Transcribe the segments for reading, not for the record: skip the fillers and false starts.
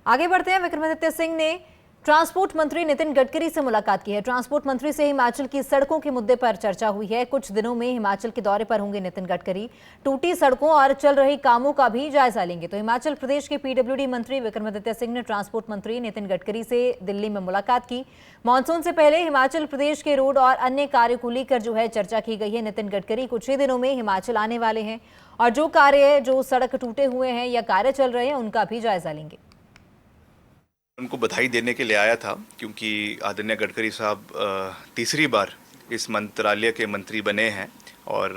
आगे बढ़ते हैं। विक्रमादित्य सिंह ने ट्रांसपोर्ट मंत्री नितिन गडकरी से मुलाकात की है। ट्रांसपोर्ट मंत्री से हिमाचल की सड़कों के मुद्दे पर चर्चा हुई है। कुछ दिनों में हिमाचल के दौरे पर होंगे नितिन गडकरी। टूटी सड़कों और चल रही कामों का भी जायजा लेंगे। तो हिमाचल प्रदेश के पीडब्ल्यूडी मंत्री विक्रमादित्य सिंह ने ट्रांसपोर्ट मंत्री नितिन गडकरी से दिल्ली में मुलाकात की। मानसून से पहले हिमाचल प्रदेश के रोड और अन्य कार्य को लेकर जो है चर्चा की गई है। नितिन गडकरी कुछ ही दिनों में हिमाचल आने वाले हैं और जो कार्य जो सड़क टूटे हुए हैं या कार्य चल रहे हैं उनका भी जायजा लेंगे। उनको बधाई देने के लिए आया था क्योंकि आदरणीय गडकरी साहब तीसरी बार इस मंत्रालय के मंत्री बने हैं और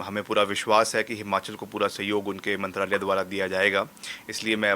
हमें पूरा विश्वास है कि हिमाचल को पूरा सहयोग उनके मंत्रालय द्वारा दिया जाएगा। इसलिए मैं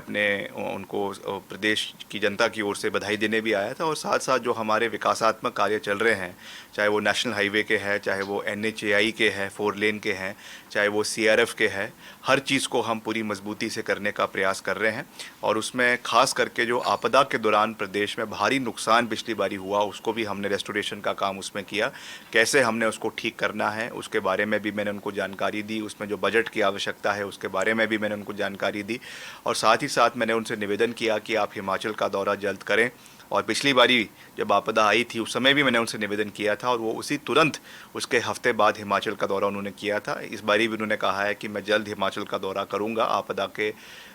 उनको प्रदेश की जनता की ओर से बधाई देने भी आया था और साथ साथ जो हमारे विकासात्मक कार्य चल रहे हैं, चाहे वो नेशनल हाईवे के हैं, चाहे वो NHAI के हैं, 4 लेन के हैं, चाहे वो CRF के हैं, हर चीज़ को हम पूरी मजबूती से करने का प्रयास कर रहे हैं। और उसमें खास करके जो आपदा के दौरान प्रदेश में भारी नुकसान पिछली बारी हुआ, उसको भी हमने रेस्टोरेशन का काम उसमें किया। कैसे हमने उसको ठीक करना है उसके बारे में भी मैंने उनको जानकारी दी। उसमें जो बजट की आवश्यकता है उसके बारे में भी मैंने उनको जानकारी दी और साथ ही साथ मैंने उनसे निवेदन किया कि आप हिमाचल का दौरा जल्द करें। और पिछली बारी जब आपदा आई थी उस समय भी मैंने उनसे निवेदन किया था और वो उसी तुरंत उसके हफ्ते बाद हिमाचल का दौरा उन्होंने किया था। इस बारी भी उन्होंने कहा है कि मैं जल्द हिमाचल का दौरा करूंगा आपदा के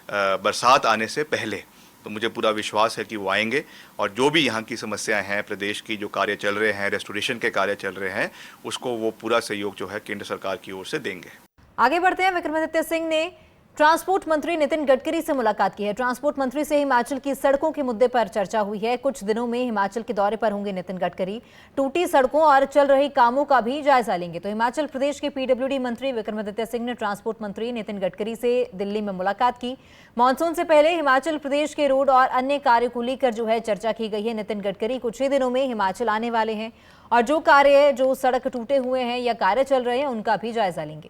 बरसात आने से पहले। तो मुझे पूरा विश्वास है कि वो आएंगे और जो भी यहाँ की समस्याएं हैं, प्रदेश की जो कार्य चल रहे हैं, रेस्टोरेशन के कार्य चल रहे हैं, उसको वो पूरा सहयोग जो है केंद्र सरकार की ओर से देंगे। आगे बढ़ते हैं। विक्रमादित्य सिंह ने ट्रांसपोर्ट मंत्री नितिन गडकरी से मुलाकात की है। ट्रांसपोर्ट मंत्री से हिमाचल की सड़कों के मुद्दे पर चर्चा हुई है। कुछ दिनों में हिमाचल के दौरे पर होंगे नितिन गडकरी। टूटी सड़कों और चल रही कामों का भी जायजा लेंगे। तो हिमाचल प्रदेश के पीडब्ल्यूडी मंत्री विक्रमादित्य सिंह ने ट्रांसपोर्ट मंत्री नितिन गडकरी से दिल्ली में मुलाकात की। मानसून से पहले हिमाचल प्रदेश के रोड और अन्य कार्य को लेकर जो है चर्चा की गई है। नितिन गडकरी कुछ ही दिनों में हिमाचल आने वाले हैं और जो कार्य जो सड़क टूटे हुए हैं या कार्य चल रहे हैं उनका भी जायजा लेंगे।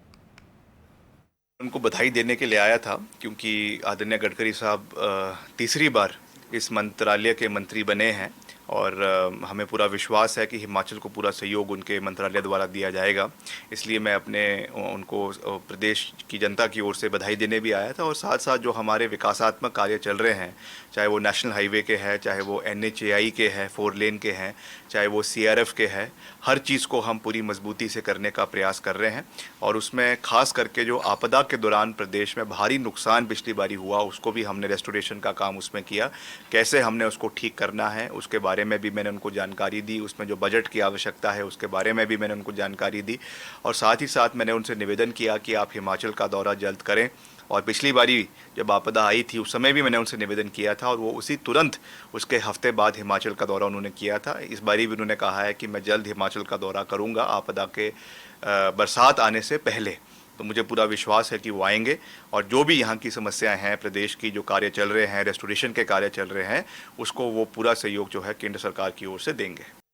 उनको बधाई देने के लिए आया था क्योंकि आदरणीय गडकरी साहब तीसरी बार इस मंत्रालय के मंत्री बने हैं और हमें पूरा विश्वास है कि हिमाचल को पूरा सहयोग उनके मंत्रालय द्वारा दिया जाएगा। इसलिए मैं उनको प्रदेश की जनता की ओर से बधाई देने भी आया था और साथ साथ जो हमारे विकासात्मक कार्य चल रहे हैं, चाहे वो नेशनल हाईवे के हैं, चाहे वो NHAI के हैं, 4 लेन के हैं, चाहे वो CRF के हैं, हर चीज़ को हम पूरी मजबूती से करने का प्रयास कर रहे हैं। और उसमें खास करके जो आपदा के दौरान प्रदेश में भारी नुकसान पिछली बारी हुआ, उसको भी हमने रेस्टोरेशन का काम उसमें किया। कैसे हमने उसको ठीक करना है उसके बारे में भी मैंने उनको जानकारी दी। उसमें जो बजट की आवश्यकता है उसके बारे में भी मैंने उनको जानकारी दी और साथ ही साथ मैंने उनसे निवेदन किया कि आप हिमाचल का दौरा जल्द करें। और पिछली बारी जब आपदा आई थी उस समय भी मैंने उनसे निवेदन किया था और वो उसी तुरंत उसके हफ्ते बाद हिमाचल का दौरा उन्होंने किया था। इस बारी भी उन्होंने कहा है कि मैं जल्द हिमाचल का दौरा करूंगा आपदा के बरसात आने से पहले। तो मुझे पूरा विश्वास है कि वो आएंगे और जो भी यहाँ की समस्याएं हैं, प्रदेश की जो कार्य चल रहे हैं, रेस्टोरेशन के कार्य चल रहे हैं, उसको वो पूरा सहयोग जो है केंद्र सरकार की ओर से देंगे।